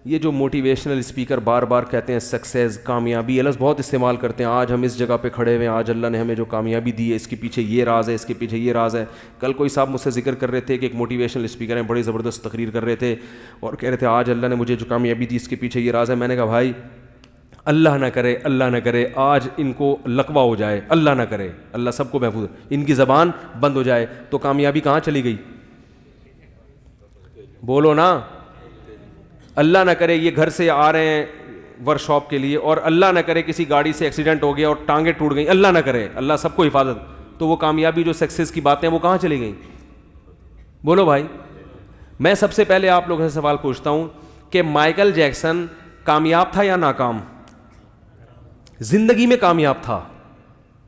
یہ جو motivational speaker بار بار کہتے ہیں سکسیز, کامیابی, لفظ بہت استعمال کرتے ہیں, آج ہم اس جگہ پہ کھڑے ہوئے ہیں, آج اللہ نے ہمیں جو کامیابی دی ہے اس کے پیچھے یہ راز ہے, اس کے پیچھے یہ راز ہے. کل کوئی صاحب مجھ سے ذکر کر رہے تھے کہ ایک موٹیویشنل اسپیکر ہیں, بڑی زبردست تقریر کر رہے تھے اور کہہ رہے تھے آج اللہ نے مجھے جو کامیابی دی اس کے پیچھے یہ راز ہے. میں نے کہا بھائی اللہ نہ کرے, اللہ نہ کرے آج ان کو لقوہ ہو جائے, اللہ نہ کرے, اللہ سب کو محفوظ, ان کی زبان بند ہو جائے تو کامیابی کہاں چلی گئی؟ بولو نا. اللہ نہ کرے یہ گھر سے آ رہے ہیں ورک شاپ کے لیے اور اللہ نہ کرے کسی گاڑی سے ایکسیڈنٹ ہو گیا اور ٹانگیں ٹوٹ گئیں, اللہ نہ کرے, اللہ سب کو حفاظت, تو وہ کامیابی جو سکسیز کی باتیں وہ کہاں چلی گئیں؟ بولو بھائی. میں سب سے پہلے آپ لوگوں سے سوال پوچھتا ہوں کہ مائیکل جیکسن کامیاب تھا یا ناکام؟ زندگی میں کامیاب تھا.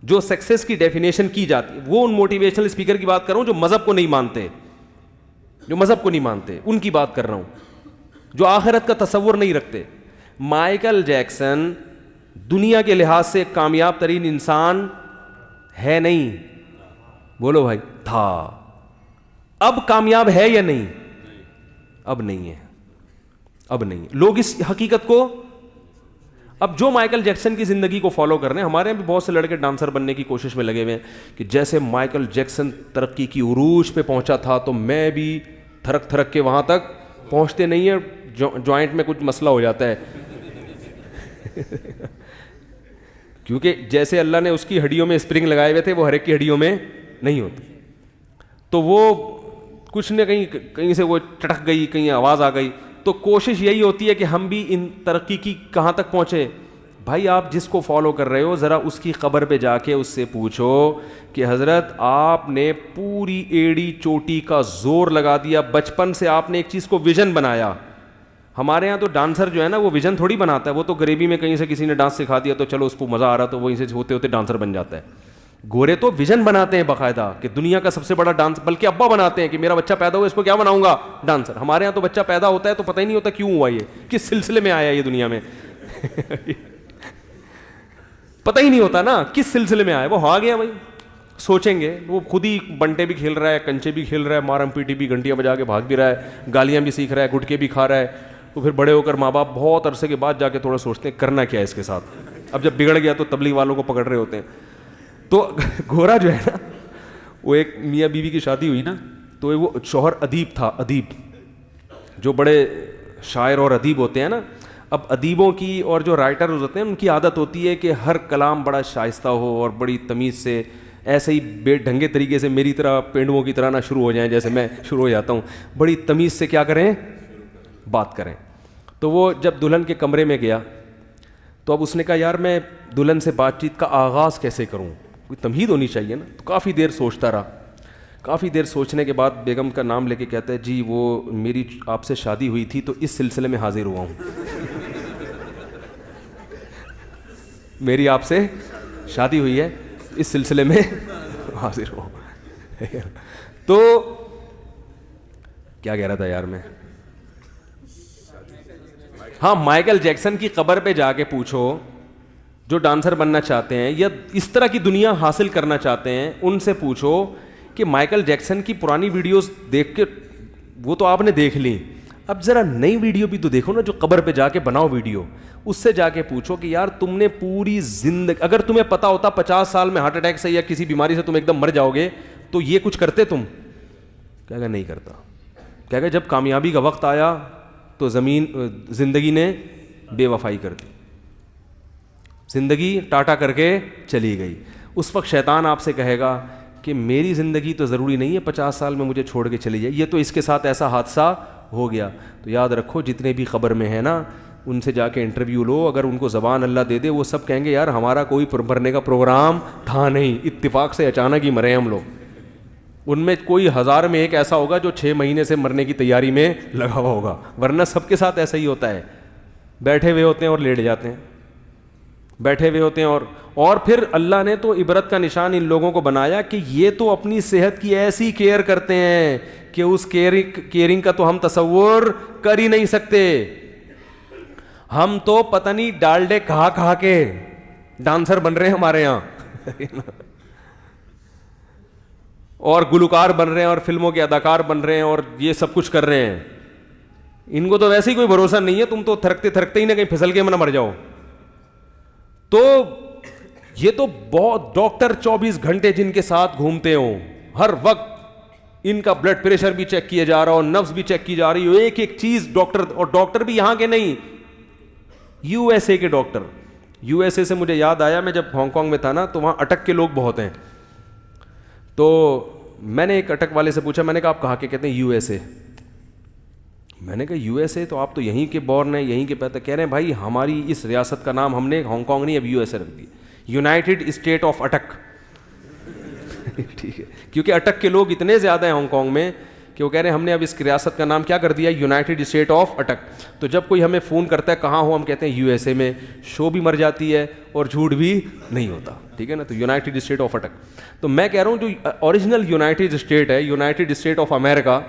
جو سکسیس کی ڈیفینیشن کی جاتی ہے وہ ان موٹیویشنل اسپیکر کی بات کر رہا ہوں جو مذہب کو نہیں مانتے, جو مذہب کو نہیں مانتے ان کی بات کر رہا ہوں, جو آخرت کا تصور نہیں رکھتے. مائیکل جیکسن دنیا کے لحاظ سے کامیاب ترین انسان ہے نہیں؟ بولو بھائی. تھا. اب کامیاب ہے یا نہیں؟ اب نہیں ہے, اب نہیں. لوگ اس حقیقت کو, اب جو مائیکل جیکسن کی زندگی کو فالو کر رہے ہیں, ہمارے یہاں بھی بہت سے لڑکے ڈانسر بننے کی کوشش میں لگے ہوئے ہیں کہ جیسے مائیکل جیکسن ترقی کی عروج پہ پہنچا تھا تو میں بھی تھرک تھرک کے وہاں تک. پہنچتے نہیں ہیں, جوائنٹ میں کچھ مسئلہ ہو جاتا ہے کیونکہ جیسے اللہ نے اس کی ہڈیوں میں اسپرنگ لگائے ہوئے تھے وہ ہر ایک کی ہڈیوں میں نہیں ہوتے, تو وہ کچھ نہ کہیں سے وہ چٹک گئی, کہیں آواز آ گئی. تو کوشش یہی ہوتی ہے کہ ہم بھی ان ترقی کی کہاں تک پہنچے. بھائی آپ جس کو فالو کر رہے ہو ذرا اس کی قبر پہ جا کے اس سے پوچھو کہ حضرت آپ نے پوری ایڑی چوٹی کا زور لگا دیا, بچپن سے آپ نے ایک چیز کو ویژن بنایا. ہمارے یہاں تو ڈانسر جو ہے نا وہ ویژن تھوڑی بناتا ہے, وہ تو غریبی میں کہیں سے کسی نے ڈانس سکھا دیا تو چلو اس کو مزہ آ رہا تو وہیں سے ہوتے ہوتے ڈانسر بن جاتا ہے. گورے تو ویژن بناتے ہیں باقاعدہ کہ دنیا کا سب سے بڑا ڈانس, بلکہ ابا بناتے ہیں کہ میرا بچہ پیدا ہوا اس کو کیا بناؤں گا؟ ڈانسر. ہمارے یہاں تو بچہ پیدا ہوتا ہے تو پتہ ہی نہیں ہوتا کیوں ہوا, یہ کس سلسلے میں آیا یہ دنیا میں پتہ ہی نہیں ہوتا نا کس سلسلے میں آیا, وہ آ گیا بھائی. سوچیں گے وہ خود ہی بنٹے بھی کھیل رہا ہے, کنچے بھی کھیل رہا ہے, مارم پیٹی بھی, گھنٹیاں بجا کے بھاگ بھی رہا ہے, گالیاں بھی سیکھ رہا ہے, گٹکے بھی کھا رہا ہے. تو پھر بڑے ہو کر ماں باپ بہت عرصے کے بعد جا کے تھوڑا سوچتے ہیں کرنا کیا ہے اس کے ساتھ. اب جب بگڑ گیا تو تبلیغ والوں کو پکڑ رہے ہوتے ہیں. تو گورا جو ہے نا, وہ ایک میاں بیوی کی شادی ہوئی نا, تو وہ شوہر ادیب تھا, ادیب جو بڑے شاعر اور ادیب ہوتے ہیں نا. اب ادیبوں کی اور جو رائٹر ہوتے ہیں ان کی عادت ہوتی ہے کہ ہر کلام بڑا شائستہ ہو اور بڑی تمیز سے, ایسے ہی بے ڈھنگے طریقے سے میری طرح پینڈوؤں کی طرح نہ شروع ہو جائیں جیسے میں شروع ہو جاتا ہوں, بڑی تمیز سے کیا کریں, بات کریں. تو وہ جب دلہن کے کمرے میں گیا تو اب اس نے کہا یار میں دلہن سے بات چیت کا آغاز کیسے کروں, کوئی تمہید ہونی چاہیے نا. تو کافی دیر سوچتا رہا, کافی دیر سوچنے کے بعد بیگم کا نام لے کے کہتا ہے جی وہ میری آپ سے شادی ہوئی تھی تو اس سلسلے میں حاضر ہوا ہوں میری آپ سے شادی ہوئی ہے اس سلسلے میں حاضر ہوا. تو کیا کہہ رہا تھا یار میں, ہاں مائیکل جیکسن کی قبر پہ جا کے پوچھو جو ڈانسر بننا چاہتے ہیں یا اس طرح کی دنیا حاصل کرنا چاہتے ہیں, ان سے پوچھو کہ مائیکل جیکسن کی پرانی ویڈیوز دیکھ کے, وہ تو آپ نے دیکھ لی, اب ذرا نئی ویڈیو بھی تو دیکھو نا جو قبر پہ جا کے بناؤ ویڈیو, اس سے جا کے پوچھو کہ یار تم نے پوری زندگی, اگر تمہیں پتا ہوتا 50 سال میں ہارٹ اٹیک سے یا کسی بیماری سے تم ایک دم مر جاؤ گے تو یہ کچھ کرتے تم؟ کہہ گا نہیں کرتا. کہہ گا جب کامیابی کا وقت آیا تو زندگی نے بے وفائی کر دی, زندگی ٹاٹا کر کے چلی گئی. اس وقت شیطان آپ سے کہے گا کہ میری زندگی تو ضروری نہیں ہے 50 سال میں مجھے چھوڑ کے چلی جائے, یہ تو اس کے ساتھ ایسا حادثہ ہو گیا. تو یاد رکھو جتنے بھی قبر میں ہیں نا ان سے جا کے انٹرویو لو, اگر ان کو زبان اللہ دے دے وہ سب کہیں گے یار ہمارا کوئی مرنے کا پروگرام تھا نہیں, اتفاق سے اچانک ہی مرے ہم لوگ. ان میں کوئی 1000 میں ایک ایسا ہوگا جو 6 مہینے سے مرنے کی تیاری میں لگا ہوا ہوگا, ورنہ سب کے ساتھ ایسا ہی ہوتا ہے. بیٹھے ہوئے ہوتے ہیں اور لیٹ جاتے ہیں, بیٹھے ہوئے ہوتے ہیں. اور پھر اللہ نے تو عبرت کا نشان ان لوگوں کو بنایا کہ یہ تو اپنی صحت کی ایسی کیئر کرتے ہیں کہ اس کیئرنگ کا تو ہم تصور کر ہی نہیں سکتے. ہم تو پتہ نہیں ڈالڈے کھا کھا کے ڈانسر بن رہے ہیں ہمارے یہاں اور گلوکار بن رہے ہیں اور فلموں کے اداکار بن رہے ہیں اور یہ سب کچھ کر رہے ہیں. ان کو تو ویسے ہی کوئی بھروسہ نہیں ہے, تم تو تھرکتے تھرکتے ہی نہ کہیں پھسل کے نہ مر جاؤ. تو یہ تو بہت ڈاکٹر 24 گھنٹے جن کے ساتھ گھومتے ہوں, ہر وقت ان کا بلڈ پریشر بھی چیک کیا جا رہا ہو, نبض بھی چیک کی جا رہی ہو, ایک ایک چیز ڈاکٹر, اور ڈاکٹر بھی یہاں کے نہیں, یو ایس اے کے ڈاکٹر. یو ایس اے سے مجھے یاد آیا, میں جب ہانگ کانگ میں تھا نا تو وہاں اٹک کے لوگ بہت ہیں. تو میں نے ایک اٹک والے سے پوچھا, میں نے کہا آپ کہاں کے؟ کہتے ہیں یو ایس اے. میں نے کہا یو ایس اے, تو آپ تو یہیں کے بورن ہیں, یہیں کے پیدا. کہہ رہے ہیں بھائی ہماری اس ریاست کا نام ہم نے ہانگ کانگ نہیں اب یو ایس اے رکھ دیا, یونائٹیڈ اسٹیٹ آف اٹک. ٹھیک ہے, کیونکہ اٹک کے لوگ اتنے زیادہ ہیں ہانگ کانگ میں کہ وہ کہہ رہے ہیں ہم نے اب اس ریاست کا نام کیا کر دیا, یونائٹیڈ اسٹیٹ آف اٹک. تو جب کوئی ہمیں فون کرتا ہے کہاں ہو, ہم کہتے ہیں یو ایس اے میں, شو بھی مر جاتی ہے اور جھوٹ بھی نہیں ہوتا. ٹھیک ہے نا, تو یونائٹیڈ اسٹیٹ آف اٹک. تو میں کہہ رہا ہوں جو اوریجنل یونائٹیڈ اسٹیٹ ہے, یونائٹیڈ اسٹیٹ آف امریکہ,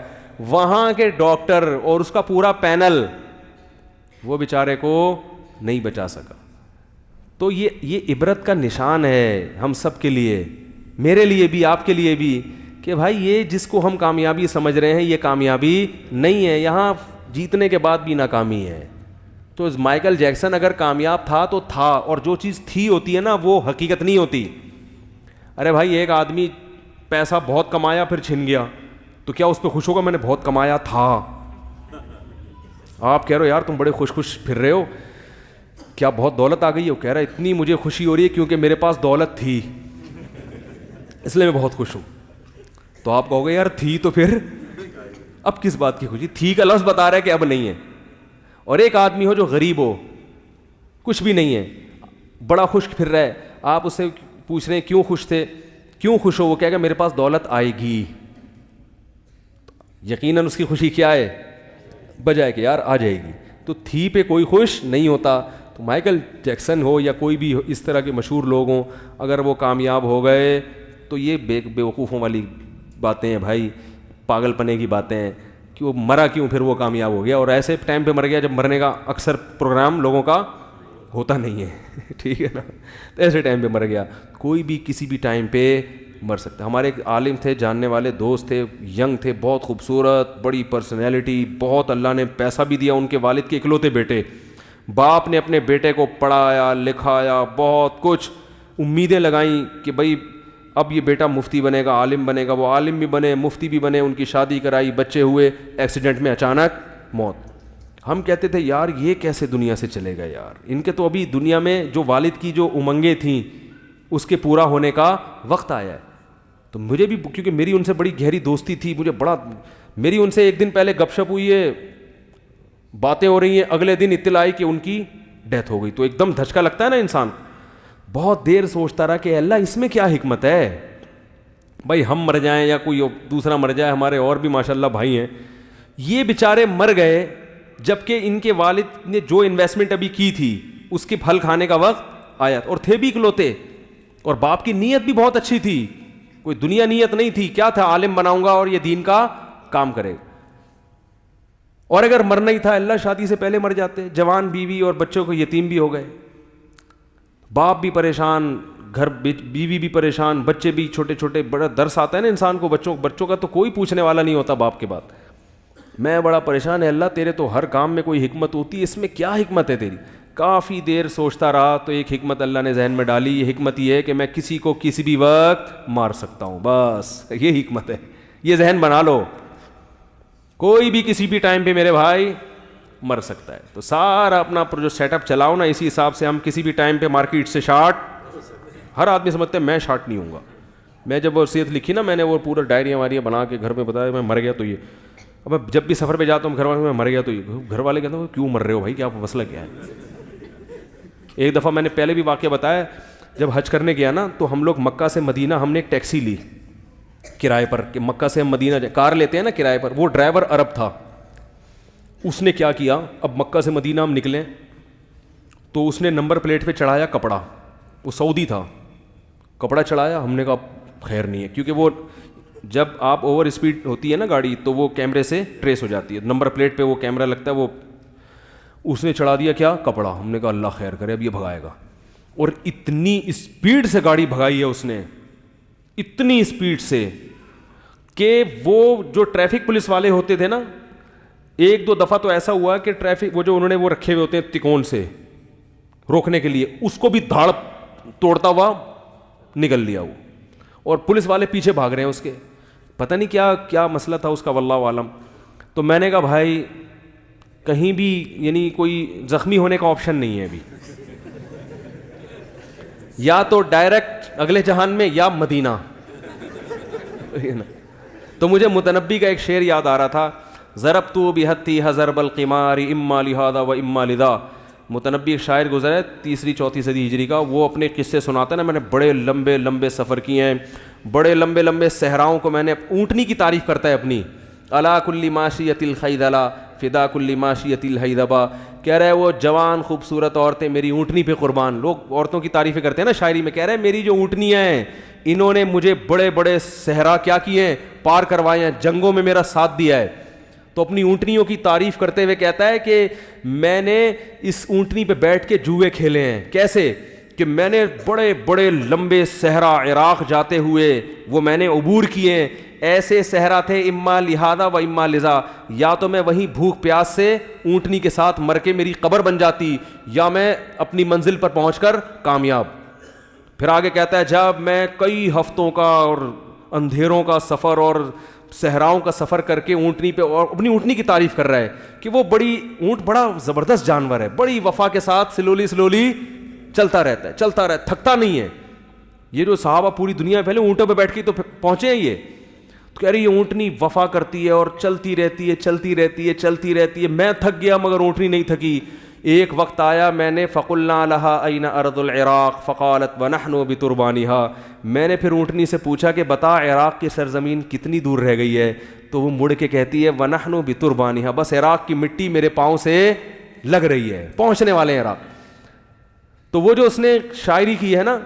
وہاں کے ڈاکٹر اور اس کا پورا پینل وہ بیچارے کو نہیں بچا سکا. تو یہ عبرت کا نشان ہے ہم سب کے لیے, میرے لیے بھی, آپ کے لیے بھی, کہ بھائی یہ جس کو ہم کامیابی سمجھ رہے ہیں یہ کامیابی نہیں ہے, یہاں جیتنے کے بعد بھی ناکامی ہے. تو مائیکل جیکسن اگر کامیاب تھا تو تھا, اور جو چیز تھی ہوتی ہے نا وہ حقیقت نہیں ہوتی. ارے بھائی ایک آدمی پیسہ بہت کمایا پھر چھن گیا, تو کیا اس پہ خوش ہوگا؟ میں نے بہت کمایا تھا. آپ کہہ رہے ہو یار تم بڑے خوش خوش پھر رہے ہو, کیا بہت دولت آ گئی ہے؟ وہ کہہ رہا ہے اتنی مجھے خوشی ہو رہی ہے کیونکہ میرے پاس دولت تھی اس لیے میں بہت خوش ہوں. تو آپ کہو گے یار تھی تو پھر اب کس بات کی خوشی؟ تھی کا لفظ بتا رہا ہے کہ اب نہیں ہے. اور ایک آدمی ہو جو غریب ہو, کچھ بھی نہیں ہے, بڑا خوش پھر رہا ہے, آپ اس سے پوچھ رہے ہیں کیوں خوش تھے, کیوں خوش ہو؟ وہ کہے گا میرے پاس دولت آئے گی. یقیناً اس کی خوشی کیا ہے؟ بجائے کہ یار آ جائے گی. تو تھی پہ کوئی خوش نہیں ہوتا. تو مائیکل جیکسن ہو یا کوئی بھی اس طرح کے مشہور لوگ ہوں, اگر وہ کامیاب ہو گئے تو یہ بیوقوفوں والی باتیں ہیں بھائی, پاگل پنے کی باتیں ہیں کہ وہ مرا کیوں پھر وہ کامیاب ہو گیا, اور ایسے ٹائم پہ مر گیا جب مرنے کا اکثر پروگرام لوگوں کا ہوتا نہیں ہے. ٹھیک ہے نا, تو ایسے ٹائم پہ مر گیا. کوئی بھی کسی بھی ٹائم پہ مر سکتا. ہمارے ایک عالم تھے, جاننے والے دوست تھے, ینگ تھے, بہت خوبصورت, بڑی پرسنالٹی, بہت اللہ نے پیسہ بھی دیا, ان کے والد کے اکلوتے بیٹے, باپ نے اپنے بیٹے کو پڑھایا لکھایا, بہت کچھ امیدیں لگائیں کہ بھائی اب یہ بیٹا مفتی بنے گا, عالم بنے گا. وہ عالم بھی بنے, مفتی بھی بنے, ان کی شادی کرائی, بچے ہوئے, ایکسیڈنٹ میں اچانک موت. ہم کہتے تھے یار یہ کیسے دنیا سے چلے گا یار, ان کے تو ابھی دنیا میں جو والد کی جو امنگیں تھیں اس کے پورا ہونے کا وقت آیا ہے. تو مجھے بھی, کیونکہ میری ان سے بڑی گہری دوستی تھی, مجھے بڑا, میری ان سے ایک دن پہلے گپ شپ ہوئی ہے, باتیں ہو رہی ہیں, اگلے دن اطلاع آئی کہ ان کی ڈیتھ ہو گئی. تو ایک دم دھچکا لگتا ہے نا انسان. بہت دیر سوچتا رہا کہ اللہ اس میں کیا حکمت ہے بھائی, ہم مر جائیں یا کوئی دوسرا مر جائے, ہمارے اور بھی ماشاءاللہ بھائی ہیں, یہ بیچارے مر گئے جبکہ ان کے والد نے جو انویسٹمنٹ ابھی کی تھی اس کے پھل کھانے کا وقت آیا, اور تھے بھی اکلوتے, اور باپ کی نیت بھی بہت اچھی تھی, کوئی دنیا نیت نہیں تھی, کیا تھا عالم بناؤں گا اور یہ دین کا کام کرے گا. اور اگر مرنا ہی تھا اللہ شادی سے پہلے مر جاتے, جوان بیوی اور بچوں کو یتیم بھی ہو گئے, باپ بھی پریشان, گھر بیوی بھی پریشان, بچے بھی چھوٹے چھوٹے. بڑا درس آتا ہے نا انسان کو, بچوں کا تو کوئی پوچھنے والا نہیں ہوتا باپ کے بعد. میں بڑا پریشان ہے, اللہ تیرے تو ہر کام میں کوئی حکمت ہوتی ہے, اس میں کیا حکمت ہے تیری؟ کافی دیر سوچتا رہا تو ایک حکمت اللہ نے ذہن میں ڈالی. یہ حکمت یہ ہے کہ میں کسی کو کسی بھی وقت مار سکتا ہوں, بس یہ حکمت ہے. یہ ذہن بنا لو, کوئی بھی کسی بھی ٹائم پہ میرے بھائی مر سکتا ہے. تو سارا اپنا جو سیٹ اپ چلاؤ نا, اسی حساب سے ہم کسی بھی ٹائم پہ مارکیٹ سے شارٹ. ہر آدمی سمجھتے ہیں میں شارٹ نہیں ہوں گا. میں جب وصیت لکھی نا, میں نے وہ پورا ڈائریاں واریاں بنا کے گھر میں بتایا میں مر گیا تو یہ. اب جب بھی سفر پہ جاتا ہوں گھر والے میں مر گیا تو یہ, گھر والے کہتے ہیں کیوں مر رہے ہو بھائی, کیا مسئلہ کیا ہے؟ ایک دفعہ میں نے پہلے بھی واقعہ بتایا, جب حج کرنے گیا نا تو ہم لوگ مکہ سے مدینہ, ہم نے ایک ٹیکسی لی کرائے پر کہ مکہ سے ہم مدینہ کار لیتے ہیں نا کرائے پر. وہ ڈرائیور عرب تھا, اس نے کیا کیا, اب مکہ سے مدینہ ہم نکلیں تو اس نے نمبر پلیٹ پہ چڑھایا کپڑا, وہ سعودی تھا, کپڑا چڑھایا. ہم نے کہا خیر نہیں ہے, کیونکہ وہ جب آپ اوور اسپیڈ ہوتی ہے نا گاڑی تو وہ کیمرے سے ٹریس ہو جاتی ہے, نمبر پلیٹ پہ وہ کیمرہ لگتا ہے. وہ اس نے چڑھا دیا کیا, کپڑا. ہم نے کہا اللہ خیر کرے, اب یہ بھگائے گا. اور اتنی اسپیڈ سے گاڑی بھگائی ہے اس نے, اتنی اسپیڈ سے کہ وہ جو ٹریفک پولیس والے ہوتے تھے نا ایک دو دفعہ تو ایسا ہوا کہ ٹریفک وہ جو انہوں نے وہ رکھے ہوئے ہوتے ہیں تکون سے روکنے کے لیے, اس کو بھی دھاڑ توڑتا ہوا نکل لیا وہ, اور پولیس والے پیچھے بھاگ رہے ہیں اس کے, پتہ نہیں کیا کیا مسئلہ تھا اس کا واللہ عالم. تو میں نے کہا بھائی کہیں بھی یعنی کوئی زخمی ہونے کا آپشن نہیں ہے ابھی, یا تو ڈائریکٹ اگلے جہان میں یا مدینہ. تو مجھے متنبی کا ایک شعر یاد آ رہا تھا, ضربت بحتی ضرب القمار اما لہذا و اما لذا. متنبی ایک شاعر گزرا ہے 3ری-4 صدی ہجری کا, وہ اپنے قصے سناتا ہے نا, میں نے بڑے لمبے لمبے سفر کیے ہیں, بڑے لمبے لمبے صحراؤں کو میں نے, اونٹنی کی تعریف کرتا ہے اپنی, الا کل ماشیۃ الخیدلا فدا کل ماشیۃ الحیدبا. کہہ رہا ہے وہ جوان خوبصورت عورتیں میری اونٹنی پہ قربان. لوگ عورتوں کی تعریفیں کرتے ہیں نا شاعری میں, کہہ رہے ہیں میری جو اونٹنیاں ہیں انہوں نے مجھے بڑے بڑے صحرا کیا کیے ہیں, پار کروائے ہیں, جنگوں میں میرا ساتھ دیا ہے. تو اپنی اونٹنیوں کی تعریف کرتے ہوئے کہتا ہے کہ میں نے اس اونٹنی پہ بیٹھ کے جوئے کھیلے ہیں. کیسے کہ میں نے بڑے بڑے لمبے صحرا عراق جاتے ہوئے وہ میں نے عبور کیے ہیں. ایسے صحرا تھے اما لہذا و اما لذا, یا تو میں وہیں بھوک پیاس سے اونٹنی کے ساتھ مر کے میری قبر بن جاتی, یا میں اپنی منزل پر پہنچ کر کامیاب. پھر آگے کہتا ہے جب میں کئی ہفتوں کا اور اندھیروں کا سفر اور صحراؤں کا سفر کر کے اونٹنی پہ, اور اپنی اونٹنی کی تعریف کر رہا ہے کہ وہ بڑی اونٹ بڑا زبردست جانور ہے, بڑی وفا کے ساتھ سلولی چلتا رہتا ہے, چلتا رہتا, تھکتا نہیں ہے. یہ جو صحابہ پوری دنیا پہلے اونٹوں پہ بیٹھ کے تو پہنچے ہیں, یہ تو کہہ رہی یہ اونٹنی وفا کرتی ہے اور چلتی رہتی ہے چلتی رہتی ہے چلتی رہتی ہے. میں تھک گیا مگر اونٹنی نہیں تھکی. ایک وقت آیا میں نے فقلنا لها اين ارض العراق فقالت ونحن بتربانها. میں نے پھر اونٹنی سے پوچھا کہ بتا عراق کی سرزمین کتنی دور رہ گئی ہے, تو وہ مڑ کے کہتی ہے ونحن بتربانها, بس عراق کی مٹی میرے پاؤں سے لگ رہی ہے, پہنچنے والے ہیں عراق. تو وہ جو اس نے شاعری کی ہے نا,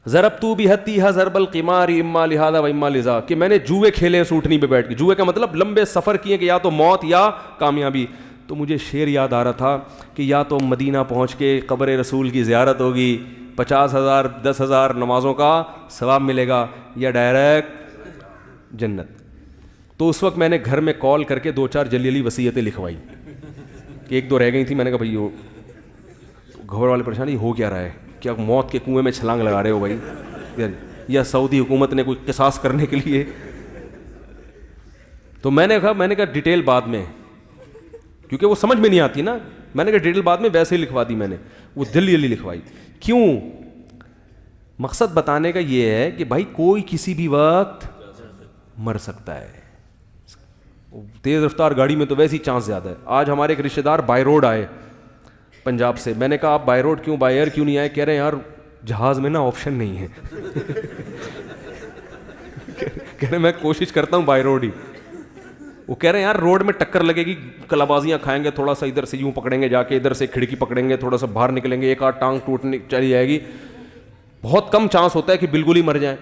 ضربت بحتیھا ضرب القمار اما لہذا و اما لذا, کہ میں نے جوئے کھیلے ہیں اونٹنی پہ بیٹھ کے. جوئے کا مطلب لمبے سفر کیے کہ یا تو موت یا کامیابی. تو مجھے شعر یاد آ رہا تھا کہ یا تو مدینہ پہنچ کے قبر رسول کی زیارت ہوگی, 50,000 10,000 نمازوں کا ثواب ملے گا, یا ڈائریکٹ جنت. تو اس وقت میں نے گھر میں کال کر کے 2-4 جلی وصیتیں لکھوائی کہ 1-2 رہ گئی تھیں. میں نے کہا بھائی گھر والے پریشانی ہو کیا رہا ہے, کیا موت کے کنویں میں چھلانگ لگا رہے ہو بھائی, یا سعودی حکومت نے کوئی قصاص کرنے کے لیے. تو میں نے کہا ڈیٹیل بعد میں, کیونکہ وہ سمجھ میں نہیں آتی نا. میں نے کہا ڈیٹیل بعد میں, ویسے ہی لکھوا دی میں نے, وہ جلدی لکھوائی. کیوں؟ مقصد بتانے کا یہ ہے کہ بھائی کوئی کسی بھی وقت مر سکتا ہے. تیز رفتار گاڑی میں تو ویسے ہی چانس زیادہ ہے. آج ہمارے ایک رشتہ دار بائی روڈ آئے پنجاب سے. میں نے کہا آپ بائی روڈ کیوں, بائی ایئر کیوں نہیں آئے؟ کہہ رہے ہیں یار جہاز میں نا آپشن نہیں ہے. کہہ رہے میں کوشش کرتا ہوں بائی روڈ ہی. وہ کہہ رہے ہیں یار روڈ میں ٹکر لگے گی, کلابازیاں کھائیں گے, تھوڑا سا ادھر سے یوں پکڑیں گے جا کے, ادھر سے کھڑکی پکڑیں گے, تھوڑا سا باہر نکلیں گے, ایک آدھ ٹانگ ٹوٹنے چلی جائے گی, بہت کم چانس ہوتا ہے کہ بالکل ہی مر جائیں.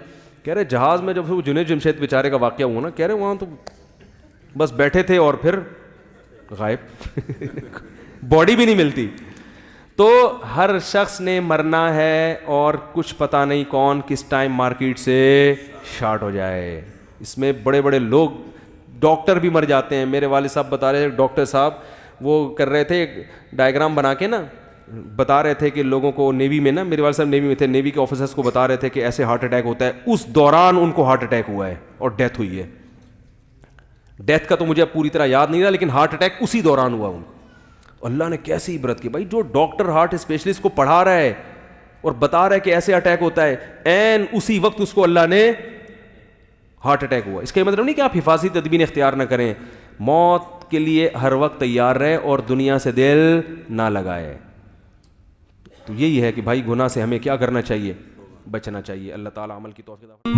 کہہ رہے جہاز میں جب وہ جنید جمشید بیچارے کا واقعہ ہوا نا, کہہ رہے وہاں تو بس بیٹھے تھے اور پھر غائب, باڈی بھی نہیں ملتی. تو ہر شخص نے مرنا ہے اور کچھ پتہ نہیں کون کس ٹائم مارکیٹ سے شارٹ ہو جائے. اس میں بڑے بڑے لوگ, ڈاکٹر بھی مر جاتے ہیں. میرے والد صاحب بتا رہے تھے, ڈاکٹر صاحب وہ کر رہے تھے ڈائیگرام بنا کے نا, بتا رہے تھے کہ لوگوں کو نیوی میں نا, میرے والد صاحب نیوی میں تھے, نیوی کے آفیسرس کو بتا رہے تھے کہ ایسے ہارٹ اٹیک ہوتا ہے. اس دوران ان کو ہارٹ اٹیک ہوا ہے اور ڈیتھ ہوئی ہے. ڈیتھ کا تو مجھے پوری طرح یاد نہیں رہا, لیکن ہارٹ اٹیک اسی دوران ہوا ان کو. اللہ نے کیسی عبرت کی بھائی, جو ڈاکٹر ہارٹ اسپیشلسٹ کو پڑھا رہا ہے اور بتا رہا ہے کہ ایسے اٹیک ہوتا ہے, این اسی وقت اس کو اللہ نے ہارٹ اٹیک ہوا. اس کا مطلب نہیں کہ آپ حفاظتی تدبیر اختیار نہ کریں, موت کے لیے ہر وقت تیار رہیں اور دنیا سے دل نہ لگائے. تو یہی ہے کہ بھائی گناہ سے ہمیں کیا کرنا چاہیے, بچنا چاہیے. اللہ تعالیٰ عمل کی توفیق